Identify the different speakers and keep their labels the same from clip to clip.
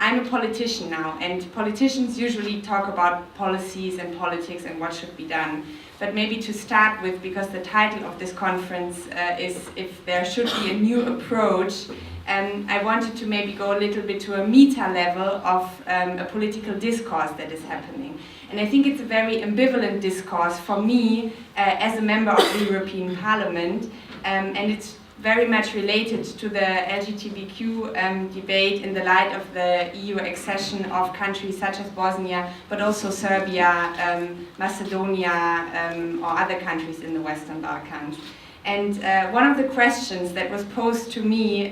Speaker 1: I'm a politician now, and politicians usually talk about policies and politics and what should be done. But maybe to start with, because the title of this conference is If There Should Be a New Approach, I wanted to maybe go a little bit to a meta level of a political discourse that is happening. And I think it's a very ambivalent discourse for me as a member of the European Parliament, and it's very much related to the LGBTQ debate in the light of the EU accession of countries such as Bosnia, but also Serbia, Macedonia, or other countries in the Western Balkans. And one of the questions that was posed to me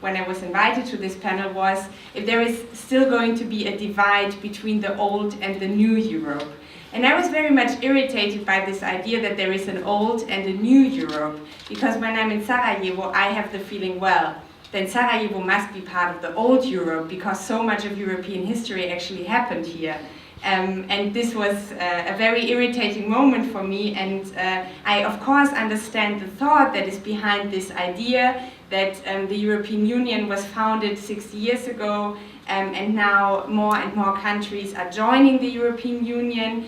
Speaker 1: when I was invited to this panel was if there is still going to be a divide between the old and the new Europe. And I was very much irritated by this idea that there is an old and a new Europe, because when I'm in Sarajevo, I have the feeling, well, then Sarajevo must be part of the old Europe, because so much of European history actually happened here. And this was a very irritating moment for me, and I of course understand the thought that is behind this idea that the European Union was founded 60 years ago, and now more and more countries are joining the European Union.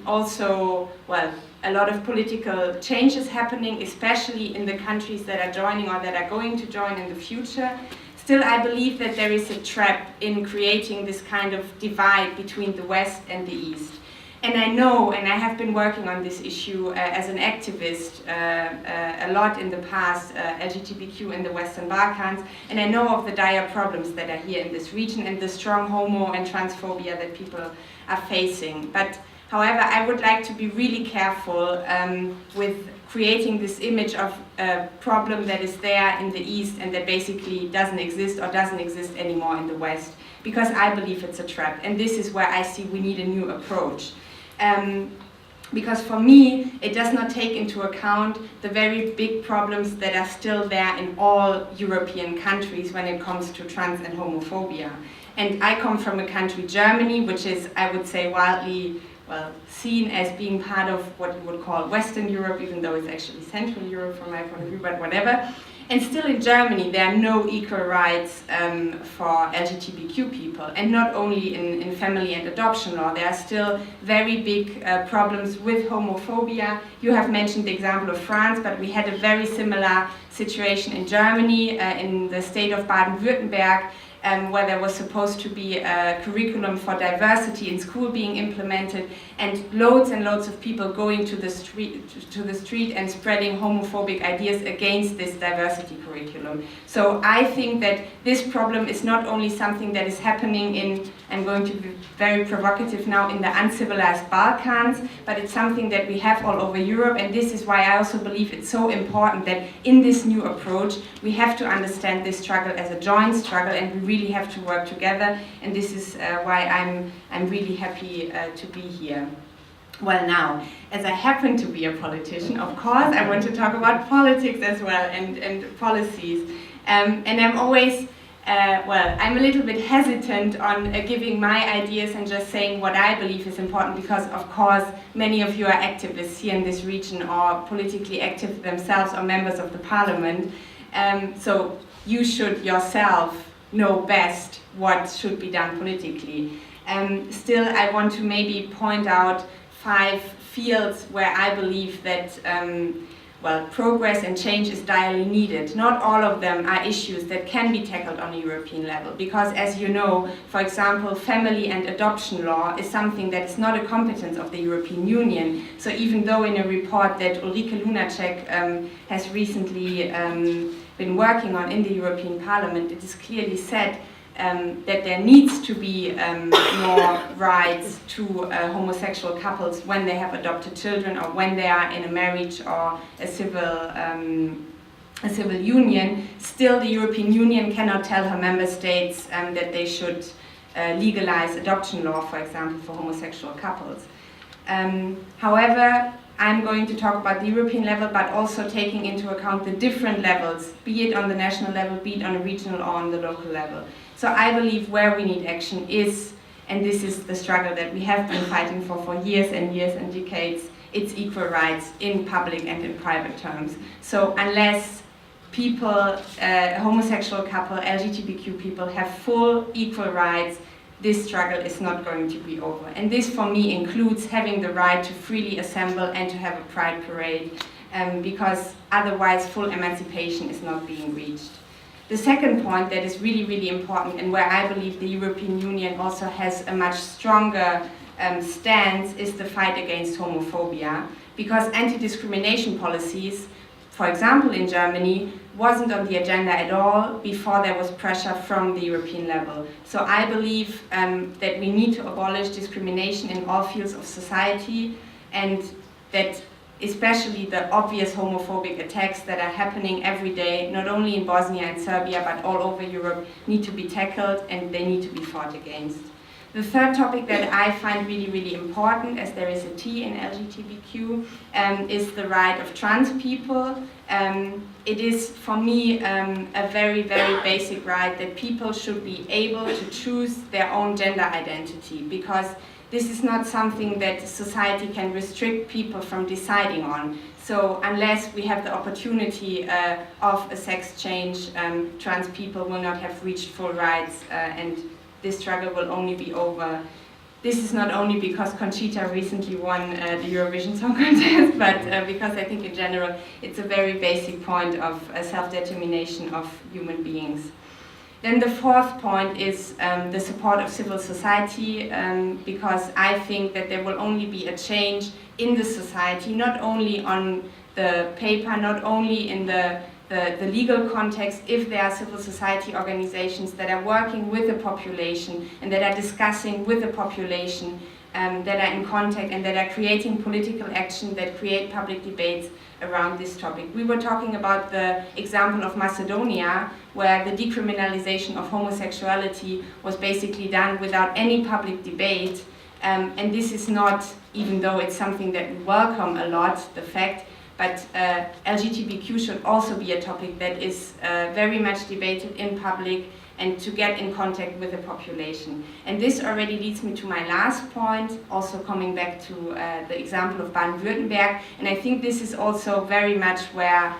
Speaker 1: Also, well, a lot of political changes happening, especially in the countries that are joining or that are going to join in the future. Still, I believe that there is a trap in creating this kind of divide between the West and the East. And I know, and I have been working on this issue as an activist a lot in the past, LGBTQ in the Western Balkans, and I know of the dire problems that are here in this region and the strong homo and transphobia that people are facing. But however, I would like to be really careful with creating this image of a problem that is there in the East and that basically doesn't exist or doesn't exist anymore in the West, because I believe it's a trap, and this is where I see we need a new approach. Because for me, it does not take into account the very big problems that are still there in all European countries when it comes to trans and homophobia. And I come from a country, Germany, which is, I would say, widely seen as being part of what you would call Western Europe, even though it's actually Central Europe from my point of view, but whatever. And still in Germany, there are no equal rights for LGBTQ people. And not only in family and adoption law, there are still very big problems with homophobia. You have mentioned the example of France, but we had a very similar situation in Germany, in the state of Baden-Württemberg, where there was supposed to be a curriculum for diversity in school being implemented, and loads of people going to the street and spreading homophobic ideas against this diversity curriculum. So I think that this problem is not only something that is happening in, I'm going to be very provocative now, in the uncivilized Balkans, but it's something that we have all over Europe, and this is why I also believe it's so important that in this new approach we have to understand this struggle as a joint struggle, and we really have to work together, and this is why I'm really happy to be here. Well, now, as I happen to be a politician, of course, I want to talk about politics as well and policies. And I'm always, I'm a little bit hesitant on giving my ideas and just saying what I believe is important, because, of course, many of you are activists here in this region or politically active themselves or members of the parliament. So you should yourself know best what should be done politically. Still, I want to maybe point out 5 fields where I believe that progress and change is direly needed. Not all of them are issues that can be tackled on a European level, because, as you know, for example, family and adoption law is something that is not a competence of the European Union. So even though in a report that Ulrike Lunacek has recently been working on in the European Parliament, it is clearly said that there needs to be more rights to homosexual couples when they have adopted children or when they are in a marriage or a civil union. Still, the European Union cannot tell her member states that they should legalize adoption law, for example, for homosexual couples. However, I'm going to talk about the European level, but also taking into account the different levels, be it on the national level, be it on a regional or on the local level. So I believe where we need action is, and this is the struggle that we have been fighting for years and years and decades, it's equal rights in public and in private terms. So unless people, homosexual couple, LGBTQ people have full equal rights, this struggle is not going to be over. And this for me includes having the right to freely assemble and to have a pride parade, because otherwise full emancipation is not being reached. The second point that is really, really important, and where I believe the European Union also has a much stronger stance, is the fight against homophobia, because anti-discrimination policies, for example in Germany, wasn't on the agenda at all before there was pressure from the European level. So I believe that we need to abolish discrimination in all fields of society, and that especially the obvious homophobic attacks that are happening every day, not only in Bosnia and Serbia, but all over Europe, need to be tackled and they need to be fought against. The third topic that I find really, really important, as there is a T in LGBTQ, is the right of trans people. It is, for me, a very, very basic right that people should be able to choose their own gender identity, because this is not something that society can restrict people from deciding on. So unless we have the opportunity of a sex change, trans people will not have reached full rights, and this struggle will only be over. This is not only because Conchita recently won the Eurovision Song Contest, but because I think in general it's a very basic point of self-determination of human beings. Then the fourth point is the support of civil society, because I think that there will only be a change in the society, not only on the paper, not only in the legal context, if there are civil society organizations that are working with the population and that are discussing with the population, that are in contact and that are creating political action, that create public debates around this topic. We were talking about the example of Macedonia, where the decriminalization of homosexuality was basically done without any public debate, and this is not, even though it's something that we welcome a lot, the fact, but LGBTQ should also be a topic that is very much debated in public and to get in contact with the population. And this already leads me to my last point, also coming back to the example of Baden-Württemberg. And I think this is also very much where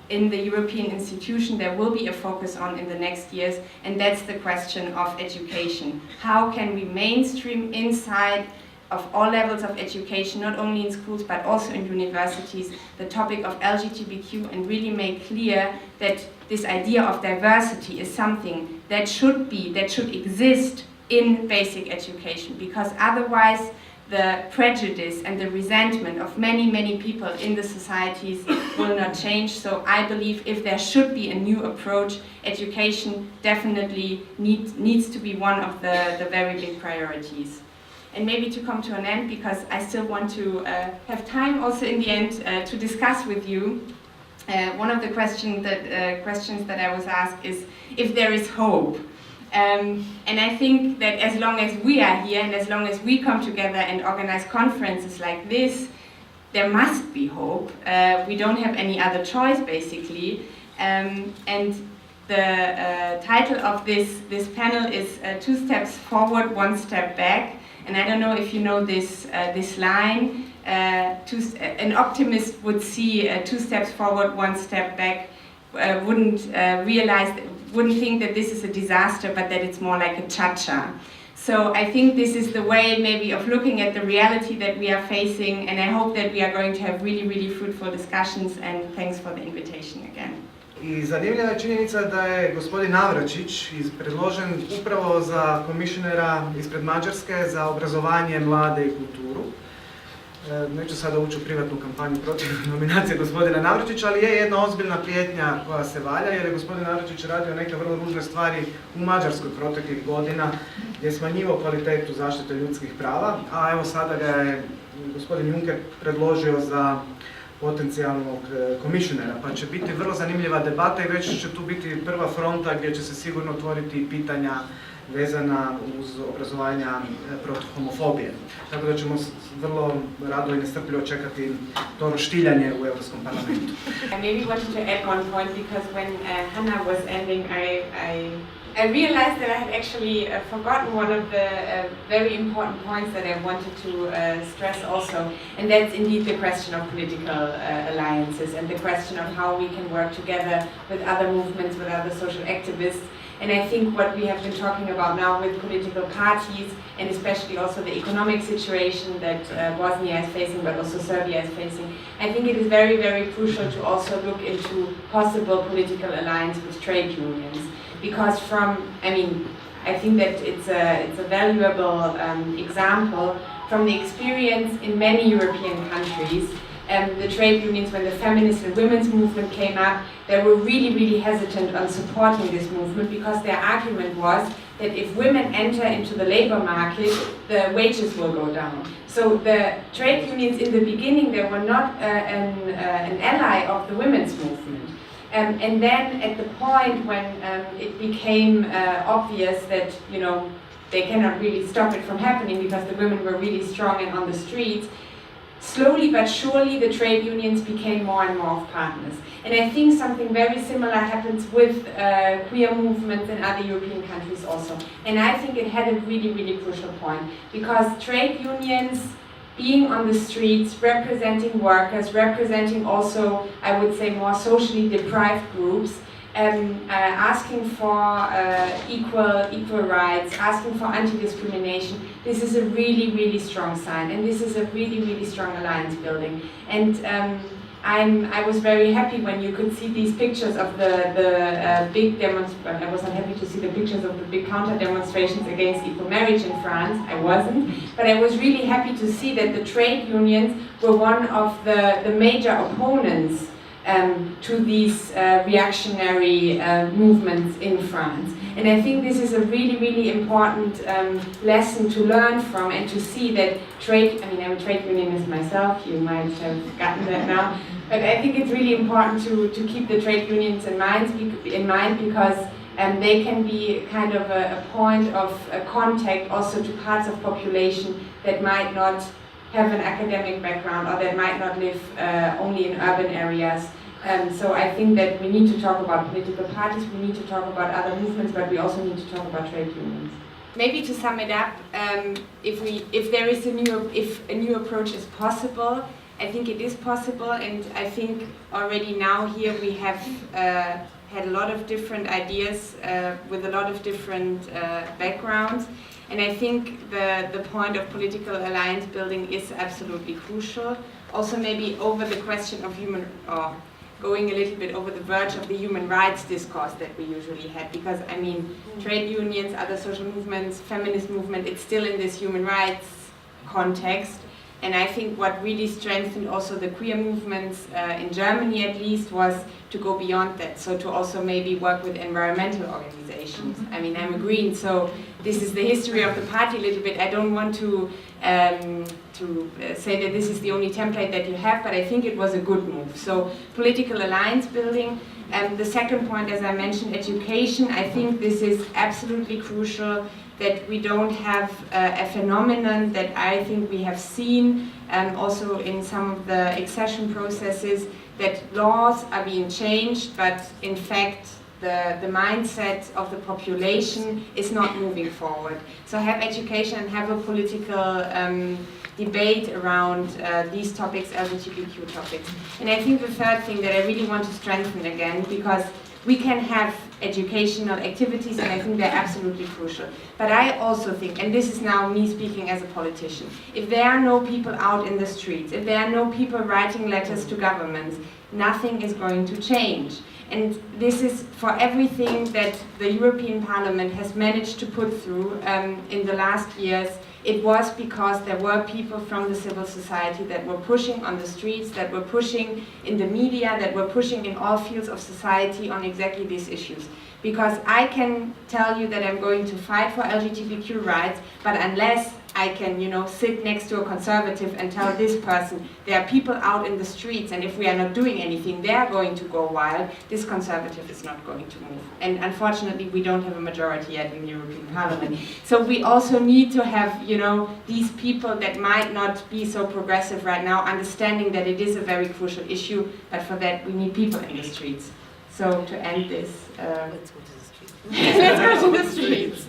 Speaker 1: in the European institution there will be a focus on in the next years, and that's the question of education. How can we mainstream inside of all levels of education, not only in schools but also in universities, the topic of LGBTQ, and really make clear that this idea of diversity is something that should exist in basic education, because otherwise the prejudice and the resentment of many, many people in the societies will not change. So I believe if there should be a new approach, education definitely needs to be one of the very big priorities. And maybe to come to an end, because I still want to have time also in the end to discuss with you. One of the questions that I was asked is if there is hope. And I think that as long as we are here and as long as we come together and organize conferences like this, there must be hope. We don't have any other choice, basically. And the title of this panel is 2 steps forward, 1 step back. And I don't know if you know this line. An optimist would see 2 steps forward, 1 step back, wouldn't think that this is a disaster, but that it's more like a cha-cha. So I think this is the way maybe of looking at the reality that we are facing, and I hope that we are going to have really, really fruitful discussions, and thanks for the invitation again.
Speaker 2: I zanimljiva je činjenica da je gospodin Navračić predložen upravo za komisionera ispred Mađarske za obrazovanje, mlade i kulturu. Neću sada ući u privatnu kampanju protiv nominacije gospodina Navračića, ali je jedna ozbiljna prijetnja koja se valja, jer je gospodin Navračić radio neke vrlo ružne stvari u Mađarskoj proteklih godina, gdje je smanjivao kvalitetu zaštite ljudskih prava, a evo sada ga je gospodin Juncker predložio za potencijalnog komisionera, pa će biti vrlo zanimljiva debata i već će tu biti prva fronta gdje će se sigurno otvoriti pitanja vezana uz obrazovanja protiv homofobije. Tako da ćemo vrlo rado i nestrpljivo čekati to roštiljanje u Evropskom parlamentu.
Speaker 1: I maybe wanted to add one point because when Hannah was ending, I realized that I had actually forgotten one of the very important points that I wanted to stress also, and that's indeed the question of political alliances and the question of how we can work together with other movements, with other social activists. And I think what we have been talking about now with political parties, and especially also the economic situation that Bosnia is facing, but also Serbia is facing, I think it is very, very crucial to also look into possible political alliance with trade unions. Because I think that it's a valuable example from the experience in many European countries. The trade unions, when the feminist and women's movement came up, they were really, really hesitant on supporting this movement because their argument was that if women enter into the labor market, the wages will go down. So the trade unions in the beginning, they were not an ally of the women's movement. And then at the point when it became obvious that, they cannot really stop it from happening because the women were really strong and on the streets, slowly but surely the trade unions became more and more of partners. And I think something very similar happens with queer movements in other European countries also. And I think it had a really, really crucial point because trade unions being on the streets, representing workers, representing also, I would say, more socially deprived groups, asking for equal rights, asking for anti-discrimination. This is a really, really strong sign, and this is a really, really strong alliance building. And I was very happy when you could see these pictures of the big demonstrations. I wasn't happy to see the pictures of the big counter demonstrations against equal marriage in France. I wasn't, but I was really happy to see that the trade unions were one of the major opponents to these reactionary movements in France. And I think this is a really, really important lesson to learn from and to see that I'm a trade unionist myself, you might have gotten that now, but I think it's really important to keep the trade unions in mind because they can be kind of a point of contact also to parts of population that might not have an academic background or that might not live only in urban areas. So I think that we need to talk about political parties, we need to talk about other movements, but we also need to talk about trade unions. Maybe to sum it up, if a new approach is possible, I think it is possible, and I think already now here we have had a lot of different ideas with a lot of different backgrounds. And I think the point of political alliance building is absolutely crucial. Also maybe over the question of going a little bit over the verge of the human rights discourse that we usually had, because trade unions, other social movements, feminist movement, it's still in this human rights context. And I think what really strengthened also the queer movements in Germany at least was to go beyond that. So to also maybe work with environmental organizations. I'm a Green, so this is the history of the party a little bit. I don't want to say that this is the only template that you have, but I think it was a good move. So political alliance building. The second point, as I mentioned, education. I think this is absolutely crucial that we don't have a phenomenon that I think we have seen also in some of the accession processes, that laws are being changed, but in fact the mindset of the population is not moving forward. So have education and have a political debate around these topics, LGBTQ topics. And I think the third thing that I really want to strengthen again, because we can have educational activities, and I think they're absolutely crucial. But I also think, and this is now me speaking as a politician, if there are no people out in the streets, if there are no people writing letters to governments, nothing is going to change. And this is for everything that the European Parliament has managed to put through in the last years. It was because there were people from the civil society that were pushing on the streets, that were pushing in the media, that were pushing in all fields of society on exactly these issues. Because I can tell you that I'm going to fight for LGBTQ rights, but unless I can, you know, sit next to a conservative and tell this person, there are people out in the streets, and if we are not doing anything, they are going to go wild. This conservative is not going to move. And unfortunately, we don't have a majority yet in the European Parliament. So we also need to have, you know, these people that might not be so progressive right now, understanding that it is a very crucial issue, but for that we need people in the streets. So to end this, let's go to the streets. Let's go to the streets.